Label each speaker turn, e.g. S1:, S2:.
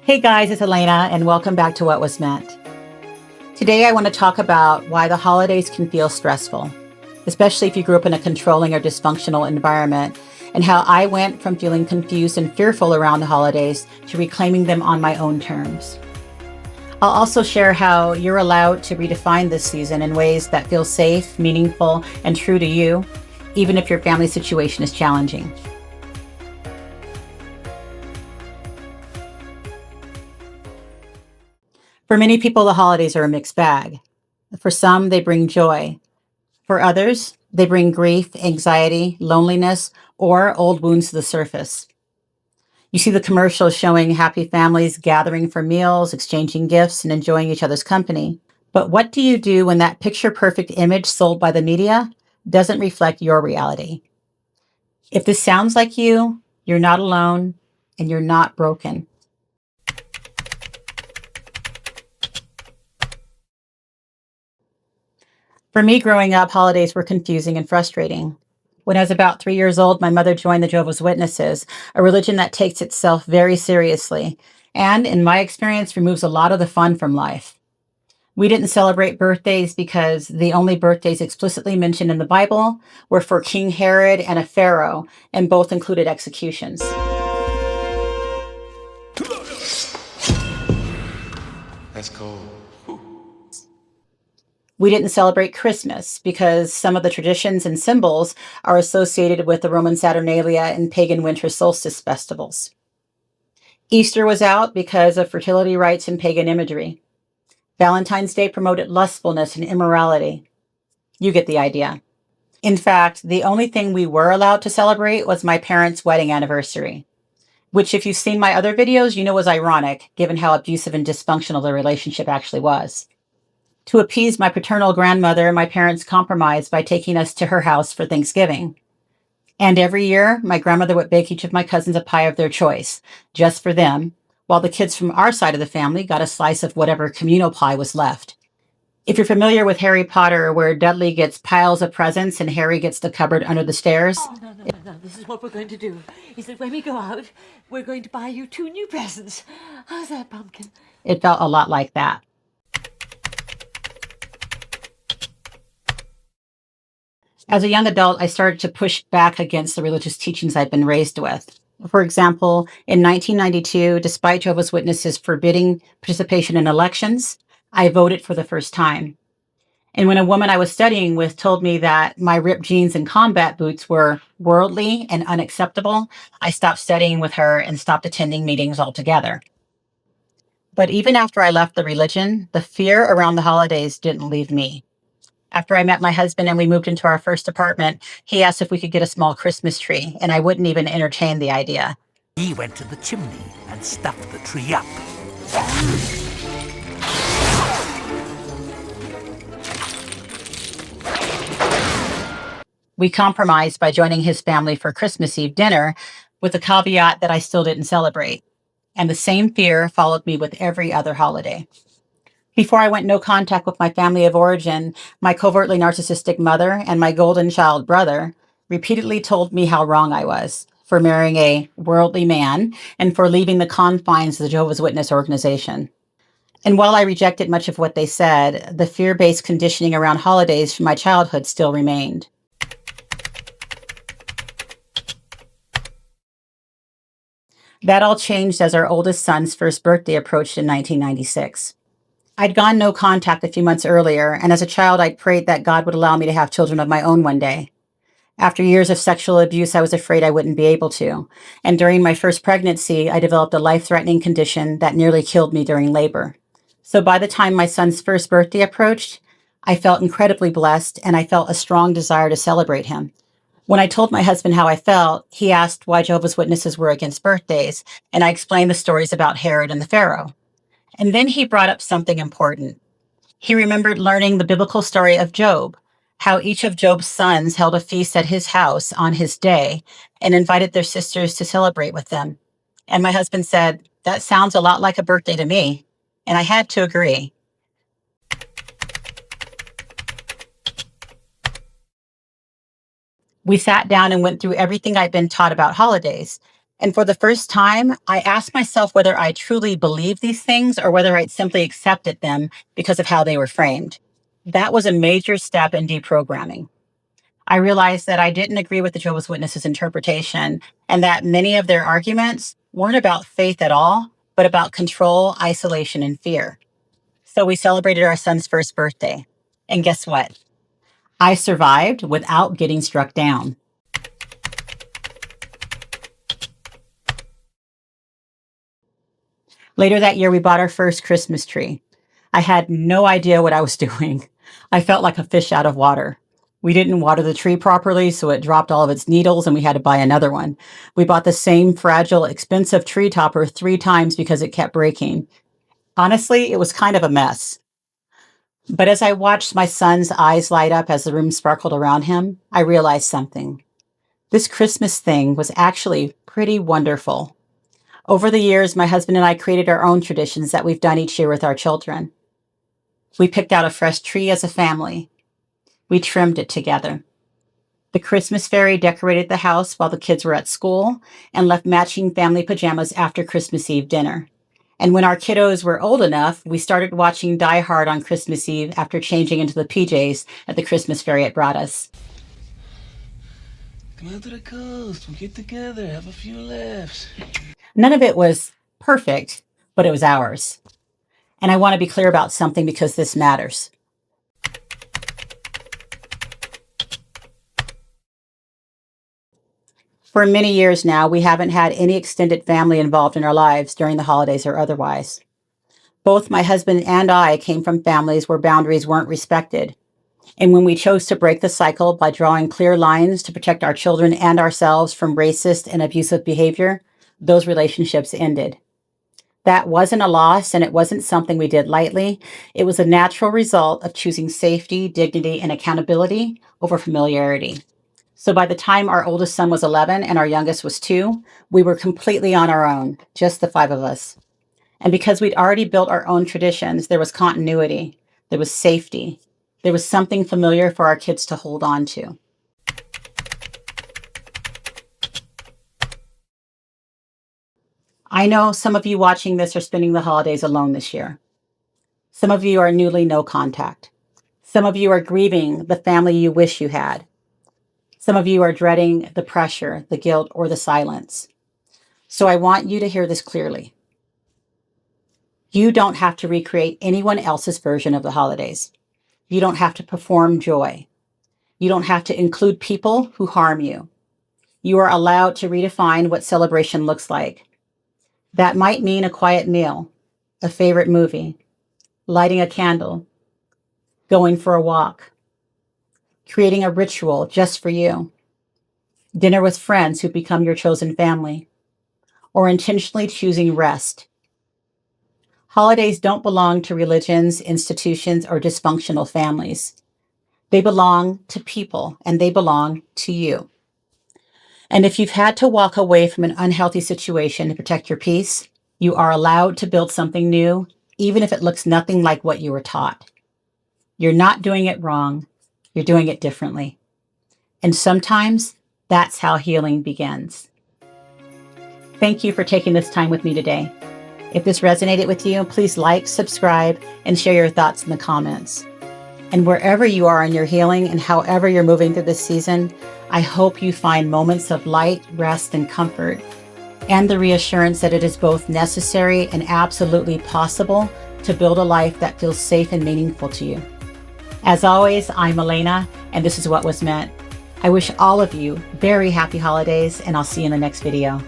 S1: Hey guys, it's Elena, and welcome back to What Was Meant. Today I want to talk about why the holidays can feel stressful, especially if you grew up in a controlling or dysfunctional environment, and how I went from feeling confused and fearful around the holidays to reclaiming them on my own terms. I'll also share how you're allowed to redefine this season in ways that feel safe, meaningful, and true to you, even if your family situation is challenging. For many people, the holidays are a mixed bag. For some, they bring joy. For others, they bring grief, anxiety, loneliness, or old wounds to the surface. You see the commercials showing happy families gathering for meals, exchanging gifts, and enjoying each other's company. But what do you do when that picture-perfect image sold by the media doesn't reflect your reality? If this sounds like you, you're not alone, and you're not broken. For me, growing up, holidays were confusing and frustrating. When I was about 3 years old, my mother joined the Jehovah's Witnesses, a religion that takes itself very seriously, and in my experience, removes a lot of the fun from life. We didn't celebrate birthdays because the only birthdays explicitly mentioned in the Bible were for King Herod and a pharaoh, and both included executions.
S2: That's cold.
S1: We didn't celebrate Christmas because some of the traditions and symbols are associated with the Roman Saturnalia and pagan winter solstice festivals. Easter was out because of fertility rites and pagan imagery. Valentine's Day promoted lustfulness and immorality. You get the idea. In fact, the only thing we were allowed to celebrate was my parents' wedding anniversary, which, if you've seen my other videos, you know was ironic, given how abusive and dysfunctional the relationship actually was. To appease my paternal grandmother, my parents compromised by taking us to her house for Thanksgiving. And every year, my grandmother would bake each of my cousins a pie of their choice, just for them, while the kids from our side of the family got a slice of whatever communal pie was left. If you're familiar with Harry Potter, where Dudley gets piles of presents and Harry gets the cupboard under the stairs,
S3: Oh, no. This is what we're going to do. Is that when we go out, we're going to buy you 2 new presents. How's that, Pumpkin?
S1: it felt a lot like that. As a young adult, I started to push back against the religious teachings I'd been raised with. For example, in 1992, despite Jehovah's Witnesses forbidding participation in elections, I voted for the first time. And when a woman I was studying with told me that my ripped jeans and combat boots were worldly and unacceptable, I stopped studying with her and stopped attending meetings altogether. But even after I left the religion, the fear around the holidays didn't leave me. After I met my husband and we moved into our first apartment, he asked if we could get a small Christmas tree, and I wouldn't even entertain the idea.
S4: He went to the chimney and stuffed the tree up.
S1: We compromised by joining his family for Christmas Eve dinner, with the caveat that I still didn't celebrate. And the same fear followed me with every other holiday. Before I went no contact with my family of origin, my covertly narcissistic mother and my golden child brother repeatedly told me how wrong I was for marrying a worldly man and for leaving the confines of the Jehovah's Witness organization. And while I rejected much of what they said, the fear-based conditioning around holidays from my childhood still remained. That all changed as our oldest son's first birthday approached in 1996. I'd gone no contact a few months earlier, and as a child, I'd prayed that God would allow me to have children of my own one day. After years of sexual abuse, I was afraid I wouldn't be able to. And during my first pregnancy, I developed a life-threatening condition that nearly killed me during labor. So by the time my son's first birthday approached, I felt incredibly blessed, and I felt a strong desire to celebrate him. When I told my husband how I felt, he asked why Jehovah's Witnesses were against birthdays, and I explained the stories about Herod and the Pharaoh. And then he brought up something important. He remembered learning the biblical story of Job, how each of Job's sons held a feast at his house on his day and invited their sisters to celebrate with them. And my husband said, "That sounds a lot like a birthday to me." And I had to agree. We sat down and went through everything I'd been taught about holidays. And for the first time, I asked myself whether I truly believed these things or whether I'd simply accepted them because of how they were framed. That was a major step in deprogramming. I realized that I didn't agree with the Jehovah's Witnesses' interpretation and that many of their arguments weren't about faith at all, but about control, isolation, and fear. So we celebrated our son's first birthday. And guess what? I survived without getting struck down. Later that year, we bought our first Christmas tree. I had no idea what I was doing. I felt like a fish out of water. We didn't water the tree properly, so it dropped all of its needles and we had to buy another one. We bought the same fragile, expensive tree topper 3 times because it kept breaking. Honestly, it was kind of a mess. But as I watched my son's eyes light up as the room sparkled around him, I realized something. This Christmas thing was actually pretty wonderful. Over the years, my husband and I created our own traditions that we've done each year with our children. We picked out a fresh tree as a family. We trimmed it together. The Christmas fairy decorated the house while the kids were at school and left matching family pajamas after Christmas Eve dinner. And when our kiddos were old enough, we started watching Die Hard on Christmas Eve after changing into the PJs that the Christmas fairy had brought us.
S2: Come out to the coast. We'll get together. Have a few laughs.
S1: None of it was perfect, but it was ours. And I want to be clear about something because this matters. For many years now, we haven't had any extended family involved in our lives during the holidays or otherwise. Both my husband and I came from families where boundaries weren't respected. And when we chose to break the cycle by drawing clear lines to protect our children and ourselves from racist and abusive behavior, those relationships ended. That wasn't a loss, and it wasn't something we did lightly. It was a natural result of choosing safety, dignity, and accountability over familiarity. So by the time our oldest son was 11 and our youngest was 2, we were completely on our own, just the 5 of us. And because we'd already built our own traditions, there was continuity, there was safety, there was something familiar for our kids to hold on to. I know some of you watching this are spending the holidays alone this year. Some of you are newly no contact. Some of you are grieving the family you wish you had. Some of you are dreading the pressure, the guilt, or the silence. So I want you to hear this clearly. You don't have to recreate anyone else's version of the holidays. You don't have to perform joy. You don't have to include people who harm you. You are allowed to redefine what celebration looks like. That might mean a quiet meal, a favorite movie, lighting a candle, going for a walk, creating a ritual just for you, dinner with friends who become your chosen family, or intentionally choosing rest. Holidays don't belong to religions, institutions, or dysfunctional families. They belong to people, and they belong to you. And if you've had to walk away from an unhealthy situation to protect your peace, you are allowed to build something new, even if it looks nothing like what you were taught. You're not doing it wrong. You're doing it differently. And sometimes that's how healing begins. Thank you for taking this time with me today. If this resonated with you, please like, subscribe, and share your thoughts in the comments. And wherever you are in your healing and however you're moving through this season, I hope you find moments of light, rest, and comfort, and the reassurance that it is both necessary and absolutely possible to build a life that feels safe and meaningful to you. As always, I'm Elena, and this is What Was Meant. I wish all of you very happy holidays, and I'll see you in the next video.